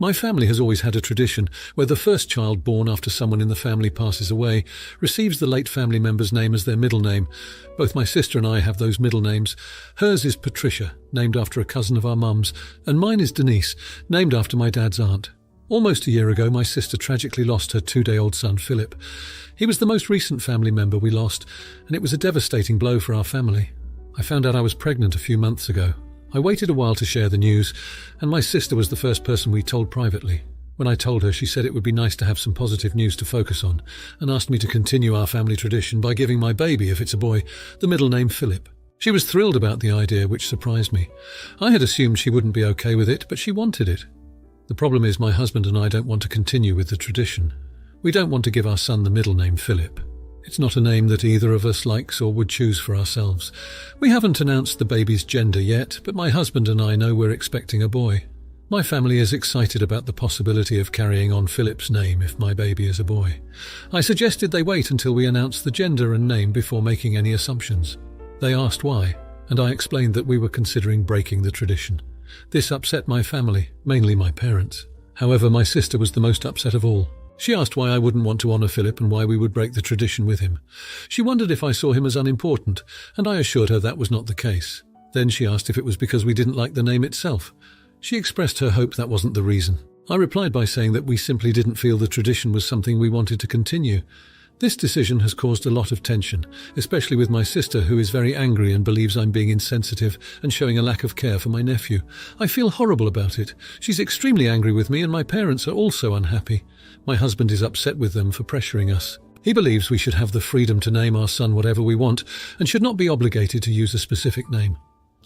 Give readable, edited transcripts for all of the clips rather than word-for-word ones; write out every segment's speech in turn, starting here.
My family has always had a tradition where the first child born after someone in the family passes away receives the late family member's name as their middle name. Both my sister and I have those middle names. Hers is Patricia, named after a cousin of our mum's, and mine is Denise, named after my dad's aunt. Almost a year ago, my sister tragically lost her 2-day-old son, Philip. He was the most recent family member we lost, and it was a devastating blow for our family. I found out I was pregnant a few months ago. I waited a while to share the news, and my sister was the first person we told privately. When I told her, she said it would be nice to have some positive news to focus on, and asked me to continue our family tradition by giving my baby, if it's a boy, the middle name Philip. She was thrilled about the idea, which surprised me. I had assumed she wouldn't be okay with it, but she wanted it. The problem is my husband and I don't want to continue with the tradition. We don't want to give our son the middle name Philip. It's not a name that either of us likes or would choose for ourselves. We haven't announced the baby's gender yet, but my husband and I know we're expecting a boy. My family is excited about the possibility of carrying on Philip's name if my baby is a boy. I suggested they wait until we announce the gender and name before making any assumptions. They asked why, and I explained that we were considering breaking the tradition. This upset my family, mainly my parents. However, my sister was the most upset of all. She asked why I wouldn't want to honour Philip and why we would break the tradition with him. She wondered if I saw him as unimportant, and I assured her that was not the case. Then she asked if it was because we didn't like the name itself. She expressed her hope that wasn't the reason. I replied by saying that we simply didn't feel the tradition was something we wanted to continue. This decision has caused a lot of tension, especially with my sister, who is very angry and believes I'm being insensitive and showing a lack of care for my nephew. I feel horrible about it. She's extremely angry with me, and my parents are also unhappy. My husband is upset with them for pressuring us. He believes we should have the freedom to name our son whatever we want and should not be obligated to use a specific name.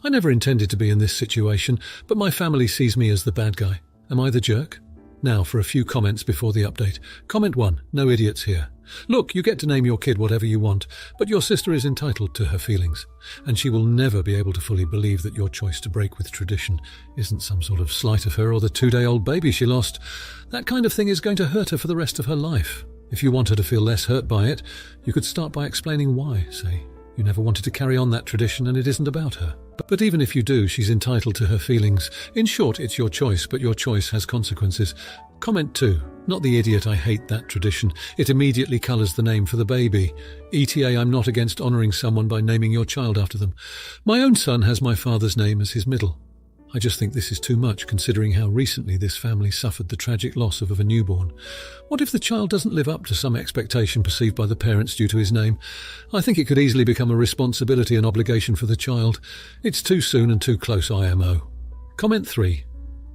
I never intended to be in this situation, but my family sees me as the bad guy. Am I the jerk? Now for a few comments before the update. Comment 1. No idiots here. Look, you get to name your kid whatever you want, but your sister is entitled to her feelings, and she will never be able to fully believe that your choice to break with tradition isn't some sort of slight of her or the 2-day-old baby she lost. That kind of thing is going to hurt her for the rest of her life. If you want her to feel less hurt by it, you could start by explaining why. Say, you never wanted to carry on that tradition and it isn't about her. But even if you do, she's entitled to her feelings. In short, it's your choice, but your choice has consequences. Comment 2. Not the idiot, I hate that tradition. It immediately colours the name for the baby. ETA, I'm not against honouring someone by naming your child after them. My own son has my father's name as his middle. I just think this is too much, considering how recently this family suffered the tragic loss of a newborn. What if the child doesn't live up to some expectation perceived by the parents due to his name? I think it could easily become a responsibility and obligation for the child. It's too soon and too close, IMO. Comment 3.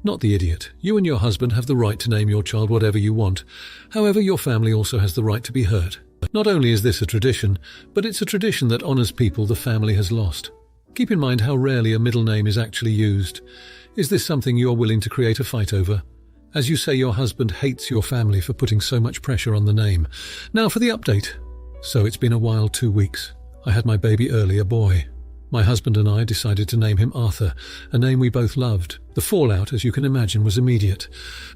Not the idiot. You and your husband have the right to name your child whatever you want. However, your family also has the right to be hurt. Not only is this a tradition, but it's a tradition that honours people the family has lost. Keep in mind how rarely a middle name is actually used. Is this something you're willing to create a fight over? As you say, your husband hates your family for putting so much pressure on the name. Now for the update. So it's been a wild 2 weeks. I had my baby early, a boy. My husband and I decided to name him Arthur, a name we both loved. The fallout, as you can imagine, was immediate.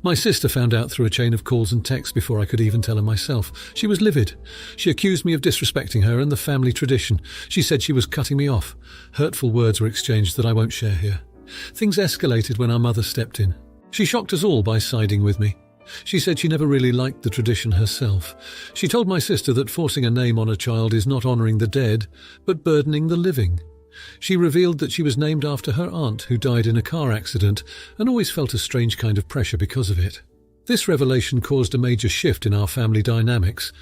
My sister found out through a chain of calls and texts before I could even tell her myself. She was livid. She accused me of disrespecting her and the family tradition. She said she was cutting me off. Hurtful words were exchanged that I won't share here. Things escalated when our mother stepped in. She shocked us all by siding with me. She said she never really liked the tradition herself. She told my sister that forcing a name on a child is not honouring the dead, but burdening the living. She revealed that she was named after her aunt, who died in a car accident, and always felt a strange kind of pressure because of it. This revelation caused a major shift in our family dynamics.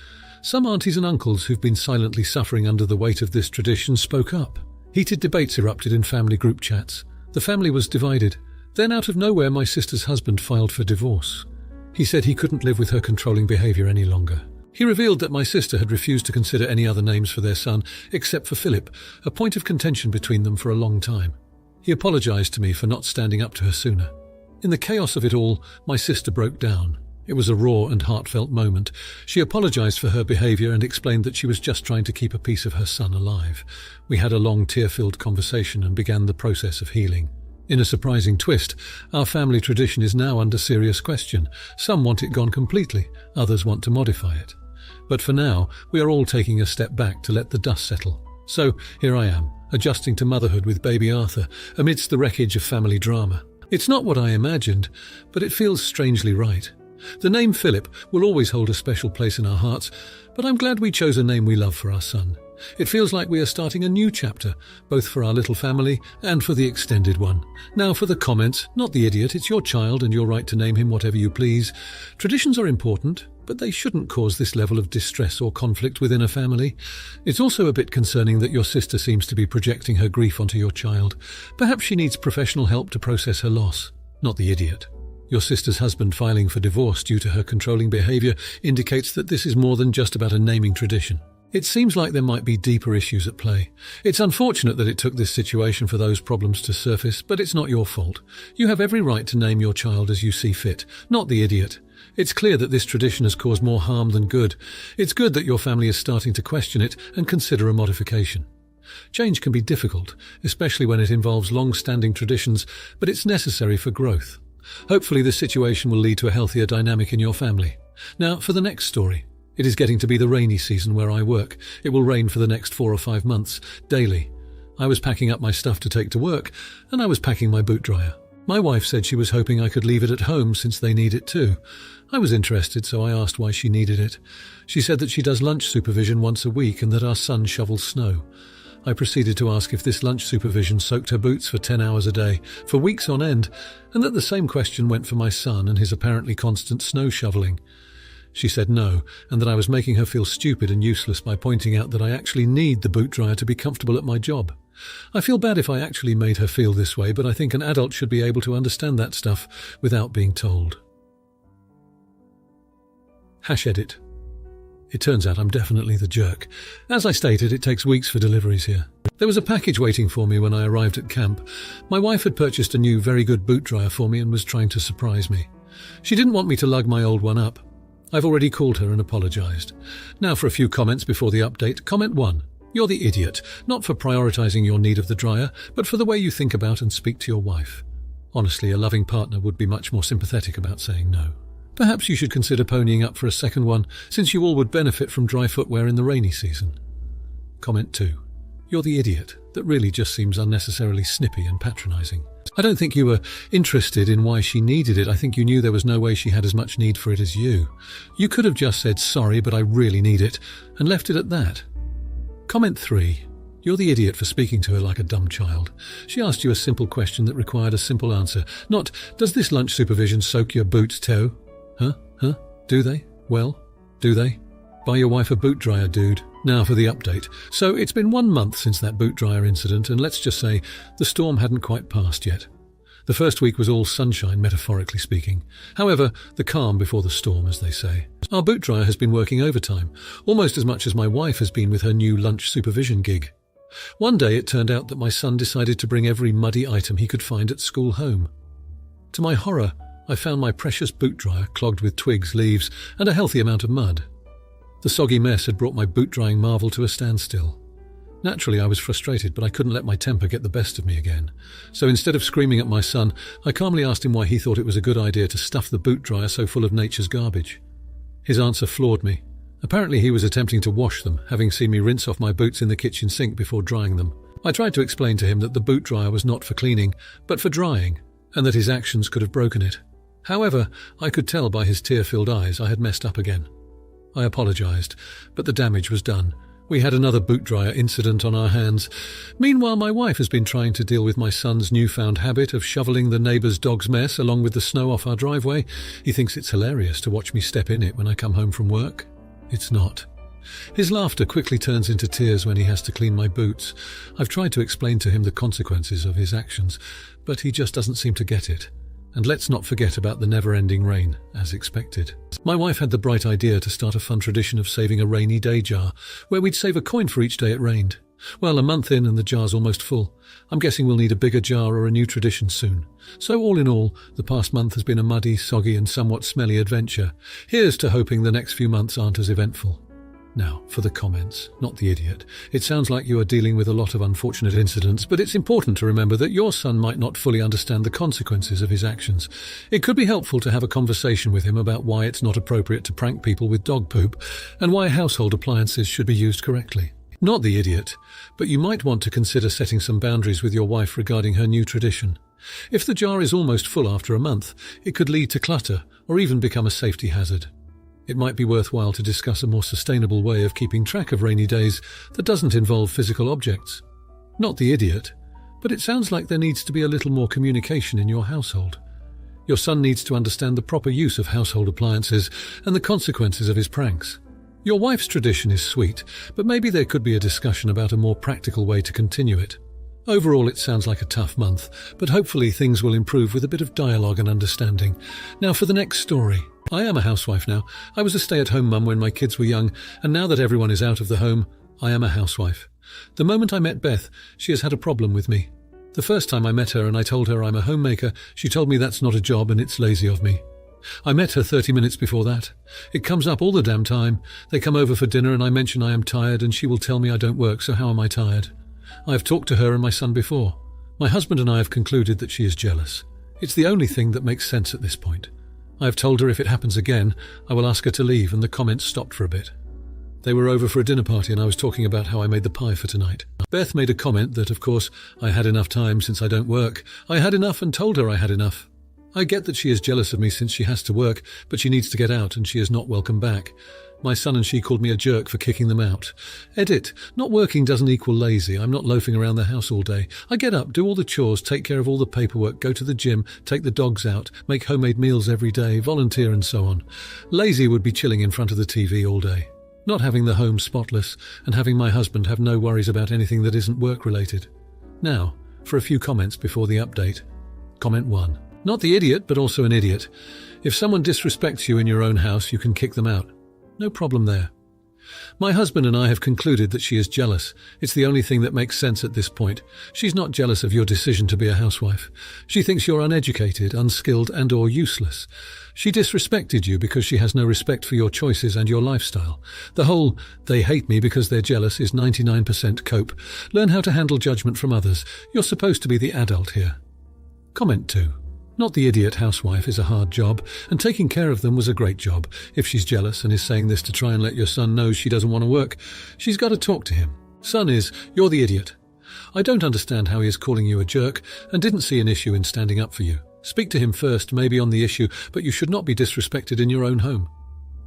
Some aunties and uncles who've been silently suffering under the weight of this tradition spoke up. Heated debates erupted in family group chats. The family was divided. Then, out of nowhere, my sister's husband filed for divorce. He said he couldn't live with her controlling behaviour any longer. He revealed that my sister had refused to consider any other names for their son except for Philip, a point of contention between them for a long time. He apologised to me for not standing up to her sooner. In the chaos of it all, my sister broke down. It was a raw and heartfelt moment. She apologised for her behaviour and explained that she was just trying to keep a piece of her son alive. We had a long tear-filled conversation and began the process of healing. In a surprising twist, our family tradition is now under serious question. Some want it gone completely, others want to modify it. But for now, we are all taking a step back to let the dust settle. So, here I am, adjusting to motherhood with baby Arthur, amidst the wreckage of family drama. It's not what I imagined, but it feels strangely right. The name Philip will always hold a special place in our hearts, but I'm glad we chose a name we love for our son. It feels like we are starting a new chapter, both for our little family and for the extended one. Now for the comments, not the idiot, it's your child and your right to name him whatever you please. Traditions are important, but they shouldn't cause this level of distress or conflict within a family. It's also a bit concerning that your sister seems to be projecting her grief onto your child. Perhaps she needs professional help to process her loss, not the idiot. Your sister's husband filing for divorce due to her controlling behaviour indicates that this is more than just about a naming tradition. It seems like there might be deeper issues at play. It's unfortunate that it took this situation for those problems to surface, but it's not your fault. You have every right to name your child as you see fit, not the idiot. It's clear that this tradition has caused more harm than good. It's good that your family is starting to question it and consider a modification. Change can be difficult, especially when it involves long-standing traditions, but it's necessary for growth. Hopefully this situation will lead to a healthier dynamic in your family. Now, for the next story. It is getting to be the rainy season where I work. It will rain for the next 4 or 5 months, daily. I was packing up my stuff to take to work, and I was packing my boot dryer. My wife said she was hoping I could leave it at home since they need it too. I was interested, so I asked why she needed it. She said that she does lunch supervision once a week and that our son shovels snow. I proceeded to ask if this lunch supervision soaked her boots for 10 hours a day, for weeks on end, and that the same question went for my son and his apparently constant snow shoveling. She said no, and that I was making her feel stupid and useless by pointing out that I actually need the boot dryer to be comfortable at my job. I feel bad if I actually made her feel this way, but I think an adult should be able to understand that stuff without being told. #edit. It turns out I'm definitely the jerk. As I stated, it takes weeks for deliveries here. There was a package waiting for me when I arrived at camp. My wife had purchased a new, very good boot dryer for me and was trying to surprise me. She didn't want me to lug my old one up. I've already called her and apologised. Now for a few comments before the update. Comment 1. You're the idiot, not for prioritising your need of the dryer, but for the way you think about and speak to your wife. Honestly, a loving partner would be much more sympathetic about saying no. Perhaps you should consider ponying up for a second one, since you all would benefit from dry footwear in the rainy season. Comment 2. You're the idiot. That really just seems unnecessarily snippy and patronising. I don't think you were interested in why she needed it. I think you knew there was no way she had as much need for it as you. You could have just said, sorry, but I really need it, and left it at that. Comment 3. You're the idiot for speaking to her like a dumb child. She asked you a simple question that required a simple answer. Not, does this lunch supervision soak your boots, Teo? Huh? Do they? Well, do they? Buy your wife a boot dryer, dude. Now for the update. So it's been 1 month since that boot dryer incident, and let's just say the storm hadn't quite passed yet. The first week was all sunshine, metaphorically speaking. However, the calm before the storm, as they say. Our boot dryer has been working overtime, almost as much as my wife has been with her new lunch supervision gig. One day it turned out that my son decided to bring every muddy item he could find at school home. To my horror, I found my precious boot dryer clogged with twigs, leaves, and a healthy amount of mud. The soggy mess had brought my boot-drying marvel to a standstill. Naturally, I was frustrated, but I couldn't let my temper get the best of me again. So instead of screaming at my son, I calmly asked him why he thought it was a good idea to stuff the boot dryer so full of nature's garbage. His answer floored me. Apparently he was attempting to wash them, having seen me rinse off my boots in the kitchen sink before drying them. I tried to explain to him that the boot dryer was not for cleaning, but for drying, and that his actions could have broken it. However, I could tell by his tear-filled eyes I had messed up again. I apologised, but the damage was done. We had another boot dryer incident on our hands. Meanwhile, my wife has been trying to deal with my son's newfound habit of shoveling the neighbour's dog's mess along with the snow off our driveway. He thinks it's hilarious to watch me step in it when I come home from work. It's not. His laughter quickly turns into tears when he has to clean my boots. I've tried to explain to him the consequences of his actions, but he just doesn't seem to get it. And let's not forget about the never-ending rain, as expected. My wife had the bright idea to start a fun tradition of saving a rainy day jar, where we'd save a coin for each day it rained. Well, a month in and the jar's almost full. I'm guessing we'll need a bigger jar or a new tradition soon. So all in all, the past month has been a muddy, soggy and somewhat smelly adventure. Here's to hoping the next few months aren't as eventful. Now, for the comments, not the idiot. It sounds like you are dealing with a lot of unfortunate incidents, but it's important to remember that your son might not fully understand the consequences of his actions. It could be helpful to have a conversation with him about why it's not appropriate to prank people with dog poop, and why household appliances should be used correctly. Not the idiot, but you might want to consider setting some boundaries with your wife regarding her new tradition. If the jar is almost full after a month, it could lead to clutter or even become a safety hazard. It might be worthwhile to discuss a more sustainable way of keeping track of rainy days that doesn't involve physical objects. Not the idiot, but it sounds like there needs to be a little more communication in your household. Your son needs to understand the proper use of household appliances and the consequences of his pranks. Your wife's tradition is sweet, but maybe there could be a discussion about a more practical way to continue it. Overall, it sounds like a tough month, but hopefully things will improve with a bit of dialogue and understanding. Now for the next story. I am a housewife now. I was a stay-at-home mum when my kids were young, and now that everyone is out of the home, I am a housewife. The moment I met Beth, she has had a problem with me. The first time I met her and I told her I'm a homemaker, she told me that's not a job and it's lazy of me. I met her 30 minutes before that. It comes up all the damn time. They come over for dinner and I mention I am tired and she will tell me I don't work, so how am I tired? I have talked to her and my son before. My husband and I have concluded that she is jealous. It's the only thing that makes sense at this point. I have told her if it happens again, I will ask her to leave, and the comments stopped for a bit. They were over for a dinner party and I was talking about how I made the pie for tonight. Beth made a comment that, of course, I had enough time since I don't work. I had enough and told her I had enough. I get that she is jealous of me since she has to work, but she needs to get out and she is not welcome back. My son and she called me a jerk for kicking them out. Edit. Not working doesn't equal lazy. I'm not loafing around the house all day. I get up, do all the chores, take care of all the paperwork, go to the gym, take the dogs out, make homemade meals every day, volunteer and so on. Lazy would be chilling in front of the TV all day. Not having the home spotless and having my husband have no worries about anything that isn't work-related. Now, for a few comments before the update. Comment 1. Not the idiot, but also an idiot. If someone disrespects you in your own house, you can kick them out. No problem there. My husband and I have concluded that she is jealous. It's the only thing that makes sense at this point. She's not jealous of your decision to be a housewife. She thinks you're uneducated, unskilled, and/or useless. She disrespected you because she has no respect for your choices and your lifestyle. The whole "they hate me because they're jealous" is 99% cope. Learn how to handle judgment from others. You're supposed to be the adult here. Comment 2. Not the idiot housewife is a hard job, and taking care of them was a great job. If she's jealous and is saying this to try and let your son know she doesn't want to work, she's got to talk to him. Son is, you're the idiot. I don't understand how he is calling you a jerk and didn't see an issue in standing up for you. Speak to him first, maybe on the issue, but you should not be disrespected in your own home.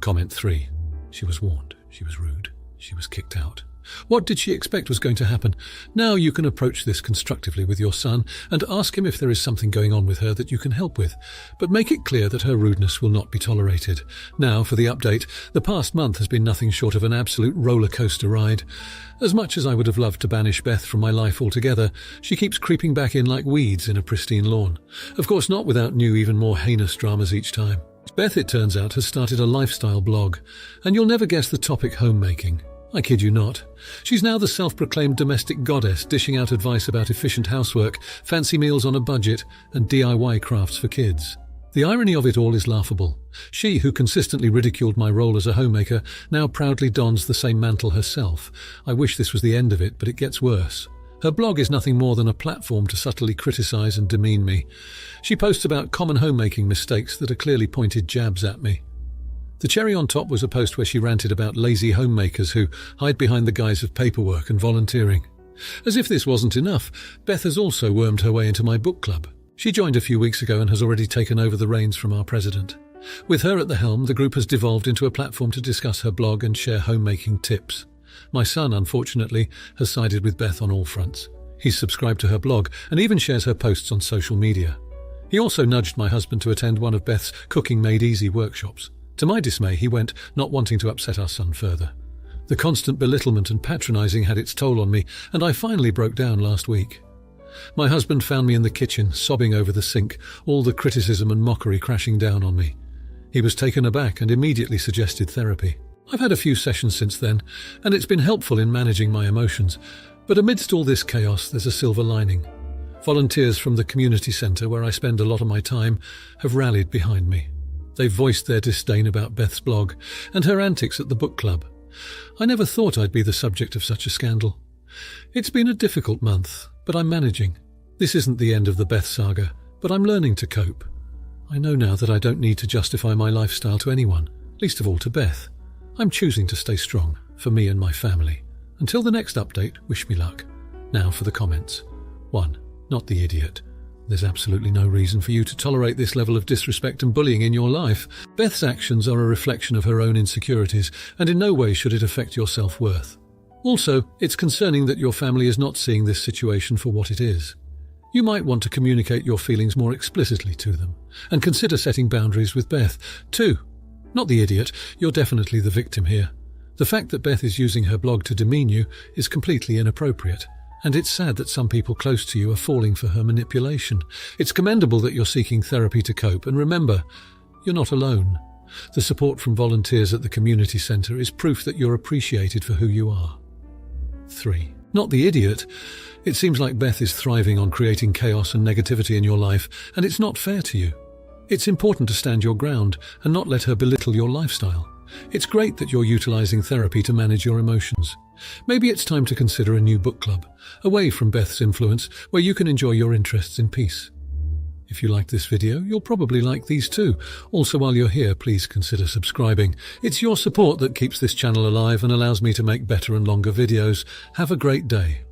Comment 3. She was warned. She was rude. She was kicked out. What did she expect was going to happen? Now you can approach this constructively with your son and ask him if there is something going on with her that you can help with, but make it clear that her rudeness will not be tolerated. Now for the update. The past month has been nothing short of an absolute roller coaster ride. As much as I would have loved to banish Beth from my life altogether, she keeps creeping back in like weeds in a pristine lawn. Of course not without new, even more heinous dramas each time. Beth, it turns out, has started a lifestyle blog, and you'll never guess the topic: homemaking. I kid you not. She's now the self-proclaimed domestic goddess, dishing out advice about efficient housework, fancy meals on a budget, and DIY crafts for kids. The irony of it all is laughable. She, who consistently ridiculed my role as a homemaker, now proudly dons the same mantle herself. I wish this was the end of it, but it gets worse. Her blog is nothing more than a platform to subtly criticize and demean me. She posts about common homemaking mistakes that are clearly pointed jabs at me. The cherry on top was a post where she ranted about lazy homemakers who hide behind the guise of paperwork and volunteering. As if this wasn't enough, Beth has also wormed her way into my book club. She joined a few weeks ago and has already taken over the reins from our president. With her at the helm, the group has devolved into a platform to discuss her blog and share homemaking tips. My son, unfortunately, has sided with Beth on all fronts. He's subscribed to her blog and even shares her posts on social media. He also nudged my husband to attend one of Beth's Cooking Made Easy workshops. To my dismay, he went, not wanting to upset our son further. The constant belittlement and patronizing had its toll on me, and I finally broke down last week. My husband found me in the kitchen, sobbing over the sink, all the criticism and mockery crashing down on me. He was taken aback and immediately suggested therapy. I've had a few sessions since then, and it's been helpful in managing my emotions. But amidst all this chaos, there's a silver lining. Volunteers from the community centre, where I spend a lot of my time, have rallied behind me. They've voiced their disdain about Beth's blog and her antics at the book club. I never thought I'd be the subject of such a scandal. It's been a difficult month, but I'm managing. This isn't the end of the Beth saga, but I'm learning to cope. I know now that I don't need to justify my lifestyle to anyone, least of all to Beth. I'm choosing to stay strong, for me and my family. Until the next update, wish me luck. Now for the comments. 1. Not the idiot. There's absolutely no reason for you to tolerate this level of disrespect and bullying in your life. Beth's actions are a reflection of her own insecurities, and in no way should it affect your self-worth. Also, it's concerning that your family is not seeing this situation for what it is. You might want to communicate your feelings more explicitly to them, and consider setting boundaries with Beth, too. Not the idiot, you're definitely the victim here. The fact that Beth is using her blog to demean you is completely inappropriate, and it's sad that some people close to you are falling for her manipulation. It's commendable that you're seeking therapy to cope, and remember, you're not alone. The support from volunteers at the community centre is proof that you're appreciated for who you are. 3. Not the idiot. It seems like Beth is thriving on creating chaos and negativity in your life, and it's not fair to you. It's important to stand your ground and not let her belittle your lifestyle. It's great that you're utilizing therapy to manage your emotions. Maybe it's time to consider a new book club, away from Beth's influence, where you can enjoy your interests in peace. If you liked this video, you'll probably like these too. Also, while you're here, please consider subscribing. It's your support that keeps this channel alive and allows me to make better and longer videos. Have a great day.